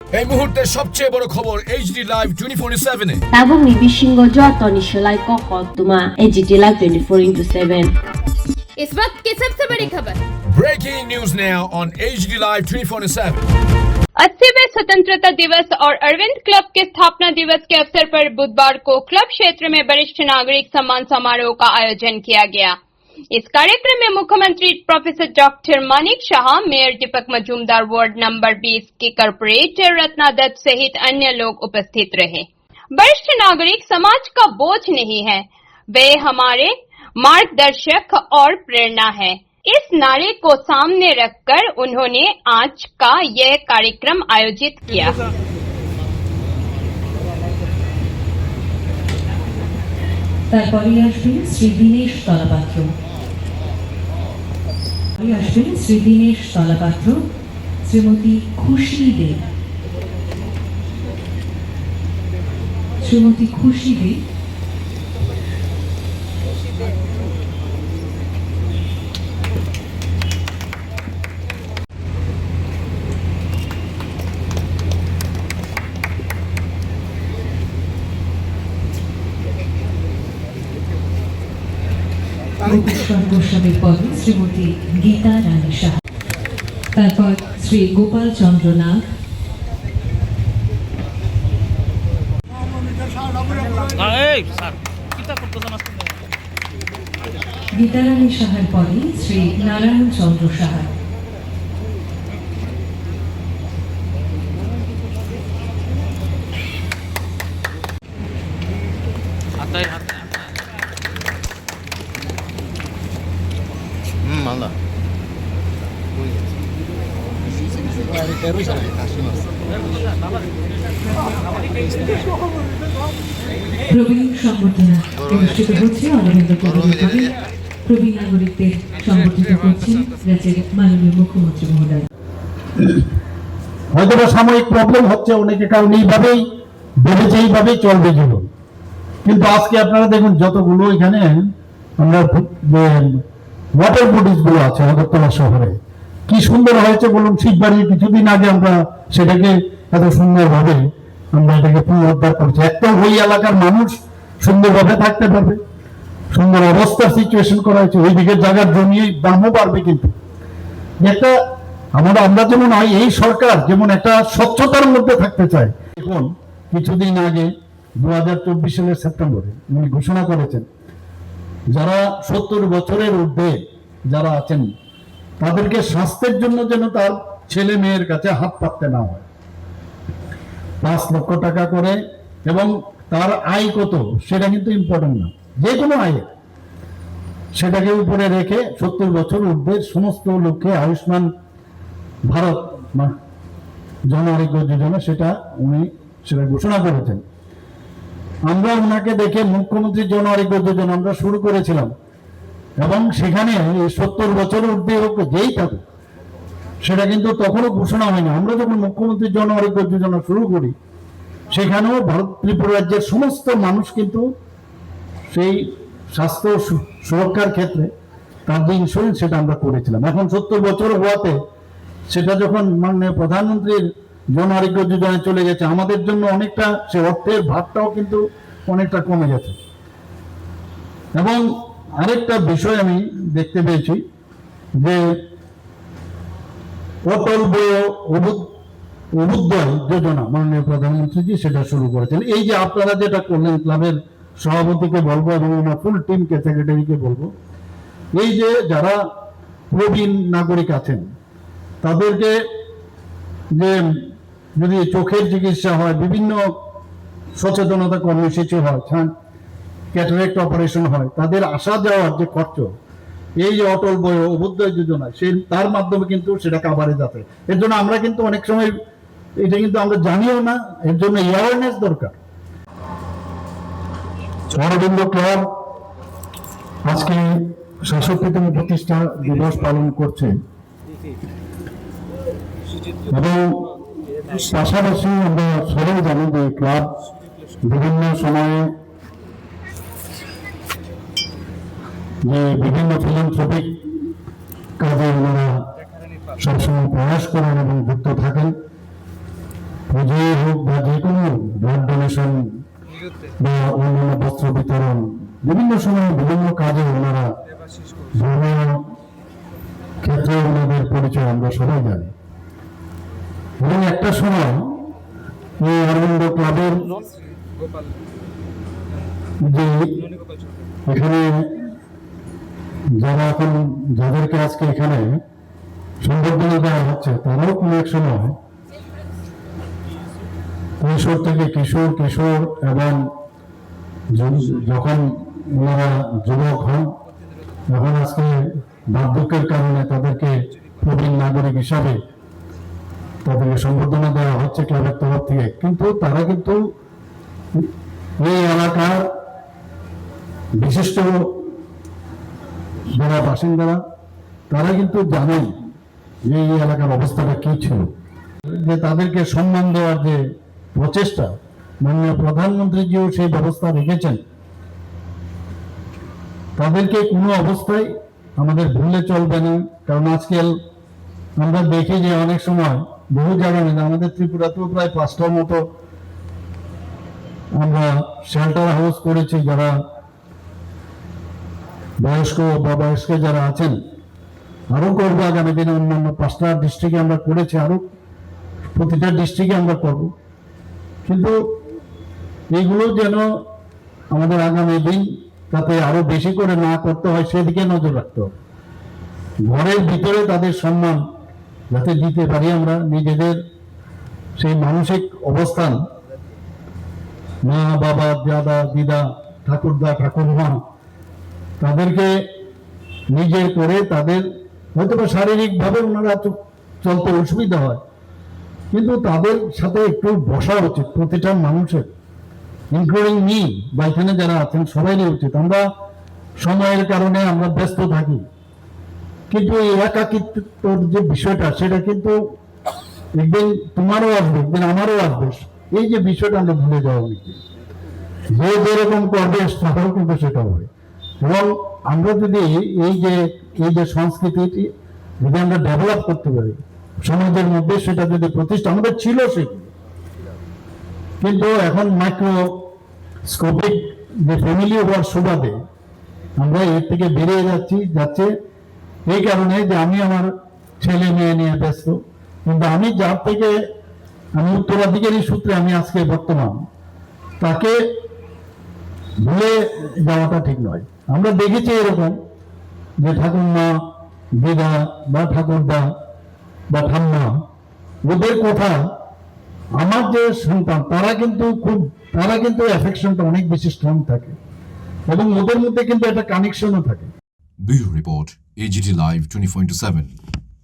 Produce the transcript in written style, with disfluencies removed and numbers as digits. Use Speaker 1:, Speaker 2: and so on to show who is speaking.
Speaker 1: এই মুহূর্তে সবচেয়ে বড় খবর এইচডি লাইভ 24/7 এ
Speaker 2: এবং নিবিসিংহ যতনি সেলাই কখতুমা এইচডি লাইভ 24/7।
Speaker 3: इस वक्त की सबसे बड़ी खबर।
Speaker 1: Breaking news now on HD live 24/7।
Speaker 3: 80वें स्वतंत्रता दिवस और अरविंद क्लब के स्थापना दिवस के अवसर पर बुधवार को क्लब क्षेत्र में वरिष्ठ नागरिक सम्मान समारोह का आयोजन किया गया। इस कार्यक्रम में मुख्यमंत्री professor doctor Manik Saha, mayor Deepak Majumdar, ward number 20 के कॉर्पोरेटर रत्ना दत्त सहित अन्य लोग उपस्थित रहे। वरिष्ठ नागरिक समाज का बोझ नहीं है, वे हमारे मार्गदर्शक और प्रेरणा है। इस नारे को सामने रखकर उन्होंने आज का यह कार्यक्रम आयोजित किया।
Speaker 4: তারপরে আসবেন শ্রী দীনেশ তলাপাত্র। আসবেন শ্রী দীনেশ তলাপাত্র, শ্রীমতী খুশি দে, শ্রীমতী খুশি দে, গোস্বামীর পদে শ্রীমতী গীতা রানী সাহা, তারপর শ্রী গোপাল চন্দ্র নাগ, গীতা রানী সাহার পদে শ্রী নারায়ণ চন্দ্র সাহা,
Speaker 5: মালদা
Speaker 4: প্রবীণ সংবর্ধনা অনুষ্ঠিত হচ্ছে অরবিন্দ কলেজে। প্রবীণ নাগরিকদের সংবর্ধিত করছেন রাজ্যের মাননীয় মুখ্যমন্ত্রী মহোদয়।
Speaker 6: হয়তো সাময়িক প্রবলেম হচ্ছে, অনেকে কারণ এইভাবেই ভেবেছে এইভাবেই চলবে জীবন। কিন্তু আজকে আপনারা দেখুন যতগুলো এখানে আমরা ওয়াটার বডিজ গুলো আছে আগরতলা শহরে, কি সুন্দর হয়েছে বলুন। শীতবাড়ি কিছুদিন আগে আমরা সেটাকে এত সুন্দর ভাবে আমরা এটাকে পুনরুদ্ধার করছি। একটা ওই এলাকার মানুষ সুন্দরভাবে থাকতে পারবে, সুন্দর অবস্থার সিচুয়েশন করা হয়েছে। ওই দিকের জায়গার জমি দামও বাড়বে। কিন্তু একটা আমরা যেমন হয়, এই সরকার যেমন একটা স্বচ্ছতার মধ্যে থাকতে চায়। এখন কিছুদিন আগে 2024 সালের সেপ্টেম্বরে উনি ঘোষণা করেছেন যারা 70 বছরের ঊর্ধ্বে যারা আছেন তাদেরকে স্বাস্থ্যের জন্য যেন তার ছেলে মেয়ের কাছে হাত পাততে না হয়। 5 লক্ষ টাকা করে, এবং তার আয় কত সেটা কিন্তু ইম্পর্টেন্ট না, যে কোনো আয় সেটাকে উপরে রেখে 70 বছর ঊর্ধ্বের সমস্ত লোককে আয়ুষ্মান ভারত জন আরোগ্য যোজনা উনি সেটা ঘোষণা করেছেন। আমরা ওনাকে দেখে মুখ্যমন্ত্রী জন আরোগ্য যোজনা আমরা শুরু করেছিলাম, এবং সেখানে 70 বছর ঊর্ধ্বে যেই থাকুক সেটা কিন্তু তখনও ঘোষণা হয়নি। আমরা যখন মুখ্যমন্ত্রী জন আরোগ্য যোজনা শুরু করি সেখানেও ভারত ত্রিপুরা রাজ্যের সমস্ত মানুষ কিন্তু সেই স্বাস্থ্য সুরক্ষার ক্ষেত্রে তার যে ইন্স্যুরেন্স সেটা আমরা করেছিলাম। এখন 70 বছর হওয়াতে সেটা যখন মাননীয় প্রধানমন্ত্রীর জন আরোগ্য যোজনায় চলে গেছে, আমাদের জন্য অনেকটা সে অর্থের ভাগটাও কিন্তু অনেকটা কমে গেছে। এবং আরেকটা বিষয় আমি দেখতে পেয়েছি যে অটল অভ্যুদয় যোজনা মাননীয় প্রধানমন্ত্রীজি সেটা শুরু করেছেন। এই যে আপনারা যেটা করলেন, ক্লাবের সভাপতিকে বলবো এবং আমার ফুল টিমকে, সেক্রেটারিকে বলবো, এই যে যারা প্রবীণ নাগরিক আছেন তাদেরকে যে যদি চোখের চিকিৎসা হয়, বিভিন্ন সচেতনতা কর্মসূচি হয়, ক্যাটারেক্ট অপারেশন হয়, তাদের আসা যাওয়ার যে খরচ এই যে অটল অভ্যুদয় যোজনা তার মাধ্যমে কিন্তু সেটা কাভারে যাবে। এর জন্য আমরা কিন্তু অনেক সময় এটা কিন্তু আমরা জানিও না, এর জন্য অ্যাওয়ারনেস দরকার। অরবিন্দ ক্লাব আজকে 66তম প্রতিষ্ঠা দিবস পালন করছে, এবং পাশাপাশি আমরা সবাই জানি যে ক্লাব বিভিন্ন সময়ে যে বিভিন্ন ফিলান্থ্রপিক কাজে ওনারা সবসময় প্রয়াস করেন এবং যুক্ত থাকেন। পুজোই হোক বা যে কোনো ব্লাড ডোনেশন বা অন্যান্য বস্ত্র বিতরণ, বিভিন্ন সময় বিভিন্ন কাজে ওনারা ধর্মীয় ক্ষেত্রে ওনাদের পরিচয় আমরা সবাই জানি। এবং একটা সময় এই অরবিন্দ ক্লাবের যে এখানে যারা এখন যাদেরকে আজকে এখানে সংবর্ধনা দেওয়া হচ্ছে, তারাও কোনো এক সময় কৈশোর থেকে কিশোর, কিশোর এবং যখন ওনারা যুবক হন, এখন আজকে বার্ধক্যের কারণে তাদেরকে প্রবীণ নাগরিক হিসাবে তাদেরকে সংবর্ধনা দেওয়া হচ্ছে ক্লাবের তরফ থেকে। কিন্তু তারা কিন্তু এই এলাকার বিশিষ্ট যারা বাসিন্দারা, তারা কিন্তু জানেন যে এই এলাকার অবস্থাটা কি ছিল। যে তাদেরকে সম্মান দেওয়ার যে প্রচেষ্টা, মাননীয় প্রধানমন্ত্রীজিও সেই ব্যবস্থা রেখেছেন। তাদেরকে কোনো অবস্থায় আমাদের ভুলে চলবে না। কারণ আজকাল আমরা দেখি যে অনেক সময় বহু জায়গায়, আমাদের ত্রিপুরাতেও প্রায় 5টার মতো আমরা শেল্টার হাউস করেছি, যারা বয়স্ক বা বয়স্ক যারা আছেন। আরো করবো আগামী দিনে, অন্যান্য 5টা ডিস্ট্রিক্টে আমরা করেছি, আরো প্রতিটা ডিস্ট্রিক্টে আমরা করব। কিন্তু এইগুলো যেন আমাদের আগামী দিন তাতে আরো বেশি করে না করতে হয়, সেদিকে নজর রাখতে হবে। ঘরের ভিতরে তাদের সম্মান যাতে দিতে পারি আমরা, নিজেদের সেই মানসিক অবস্থান, মা বাবা, দাদা দিদা, ঠাকুরদা ঠাকুরমা, তাদেরকে নিজের করে তাদের হয়তো বা শারীরিকভাবে ওনারা চলতে অসুবিধা হয়, কিন্তু তাদের সাথে একটু বসা উচিত প্রতিটা মানুষের, ইনক্লুডিং মি বা এখানে যারা আছেন সবাইরই উচিত। আমরা সময়ের কারণে আমরা ব্যস্ত থাকি, কিন্তু এই একাকিত্বর যে বিষয়টা, সেটা কিন্তু একদিন তোমারও আসবে, একদিন আমারও আসবে। এই যে বিষয়টা আমরা ভুলে যাওয়া উচিত। যে যেরকম করবে তারাও কিন্তু সেটা হবে। এবং আমরা যদি এই যে সংস্কৃতিটি যদি আমরা ডেভেলপ করতে পারি সমাজের মধ্যে, সেটা যদি প্রতিষ্ঠা আমাদের ছিল সেগুলো, কিন্তু এখন মাইক্রোস্কোপিক যে ফ্যামিলি হওয়ার সুবাদে আমরা এর থেকে বেরিয়ে যাচ্ছে এই কারণে যে আমি আমার ছেলে মেয়ে নিয়ে ব্যস্ত। কিন্তু আমি যার থেকে আমি উত্তরাধিকারী সূত্রে আমি আজকে বর্তমান, তাকে ভুলে যাওয়াটা ঠিক নয়। আমরা দেখেছি এরকম যে ঠাকুরমা, দিদা বা ঠাকুরদা বা ঠাম্মা, ওদের কথা আমার যে সন্তান, তারা কিন্তু অ্যাফেকশনটা অনেক বেশি স্ট্রং থাকে এবং ওদের মধ্যে কিন্তু একটা কানেকশনও থাকে।
Speaker 1: Bureau Report, AGT Live 24/7.